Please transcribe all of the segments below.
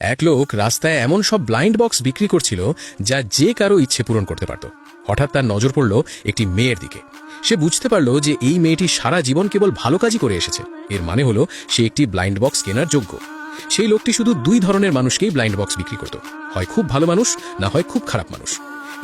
এক লোক রাস্তায় এমন সব ব্লাইন্ড বক্স বিক্রি করছিল যা যে কারো ইচ্ছে পূরণ করতে পারত। হঠাৎ তার নজর পড়ল একটি মেয়ের দিকে। সে বুঝতে পারল যে এই মেয়েটি সারা জীবন কেবল ভালো কাজই করে এসেছে। এর মানে হলো সে একটি ব্লাইন্ড বক্স কেনার যোগ্য। সেই লোকটি শুধু দুই ধরনের মানুষকেই ব্লাইন্ড বক্স বিক্রি করত, হয় খুব ভালো মানুষ, না হয় খুব খারাপ মানুষ।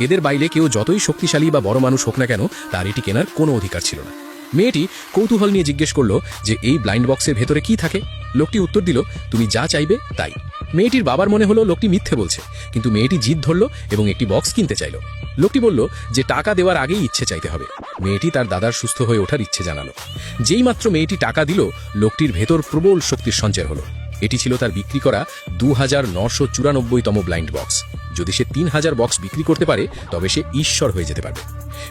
এদের বাইরে কেউ যতই শক্তিশালী বা বড় মানুষ হোক না কেন, তার এটি কেনার কোনো অধিকার ছিল না। মেয়েটি কৌতূহল নিয়ে জিজ্ঞেস করল যে এই ব্লাইন্ড বক্সের ভেতরে কি থাকে। লোকটি উত্তর দিল, তুমি যা চাইবে তাই। মেয়েটির বাবার মনে হলো লোকটি মিথ্যে বলছে, কিন্তু মেয়েটি জিদ ধরল এবং একটি বক্স কিনতে চাইল। লোকটি বলল যে টাকা দেওয়ার আগেই ইচ্ছে চাইতে হবে। মেয়েটি তার দাদার সুস্থ হয়ে ওঠার ইচ্ছে জানালো। যেই মাত্র মেয়েটি টাকা দিল, লোকটির ভেতর প্রবল শক্তির সঞ্চার হলো। এটি ছিল তার বিক্রি করা 2994তম ব্লাইন্ড বক্স। যদি সে 3000 বক্স বিক্রি করতে পারে, তবে সে ঈশ্বর হয়ে যেতে পারবে।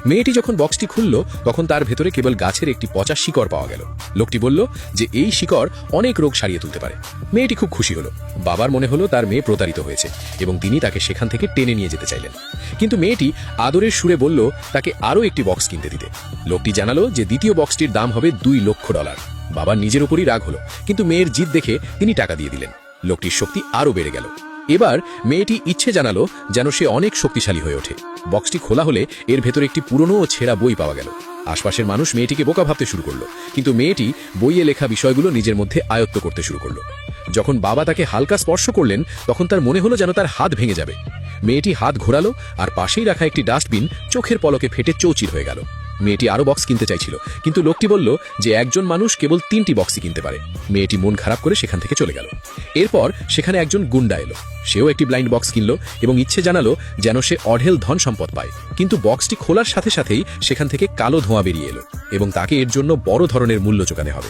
মেয়েটি যখন বক্সটি খুলল, তখন তার ভেতরে কেবল গাছের একটি পচা শিকড় পাওয়া গেল। লোকটি বলল যে এই শিকড় অনেক রোগ সারিয়ে তুলতে পারে। মেয়েটি খুব খুশি হলো। বাবার মনে হলো তার মেয়ে প্রতারিত হয়েছে এবং তিনি তাকে সেখান থেকে টেনে নিয়ে যেতে চাইলেন। কিন্তু মেয়েটি আদরের সুরে বলল তাকে আরও একটি বক্স কিনতে দিতে। লোকটি জানালো যে দ্বিতীয় বক্সটির দাম হবে $2,00,000। বাবার নিজের উপরই রাগ হলো, কিন্তু মেয়ের জিদ দেখে তিনি টাকা দিয়ে দিলেন। লোকটির শক্তি আরও বেড়ে গেল। এবার মেয়েটি ইচ্ছে জানালো যেন সে অনেক শক্তিশালী হয়ে ওঠে। বক্সটি খোলা হলে এর ভেতর একটি পুরনো ও ছেঁড়া বই পাওয়া গেল। আশপাশের মানুষ মেয়েটিকে বোকা ভাবতে শুরু করলো, কিন্তু মেয়েটি বইয়ে লেখা বিষয়গুলো নিজের মধ্যে আয়ত্ত করতে শুরু করলো। যখন বাবা তাকে হালকা স্পর্শ করলেন, তখন তার মনে হলো যেন তার হাত ভেঙে যাবে। মেয়েটি হাত ঘোরালো আর পাশেই রাখা একটি ডাস্টবিন চোখের পলকে ফেটে চৌচির হয়ে গেল। মেয়েটি আরও বক্স কিনতে চাইছিল, কিন্তু লোকটি বলল যে একজন মানুষ কেবল 3টি বক্সই কিনতে পারে। মেয়েটি মন খারাপ করে সেখান থেকে চলে গেল। এরপর সেখানে একজন গুন্ডা এলো। সেও একটি ব্লাইন্ড বক্স কিনল এবং ইচ্ছে জানালো যেন সে অঢেল ধন সম্পদ পায়। কিন্তু বক্সটি খোলার সাথে সাথেই সেখান থেকে কালো ধোঁয়া বেরিয়ে এলো এবং তাকে এর জন্য বড় ধরনের মূল্য চোকাতে হবে।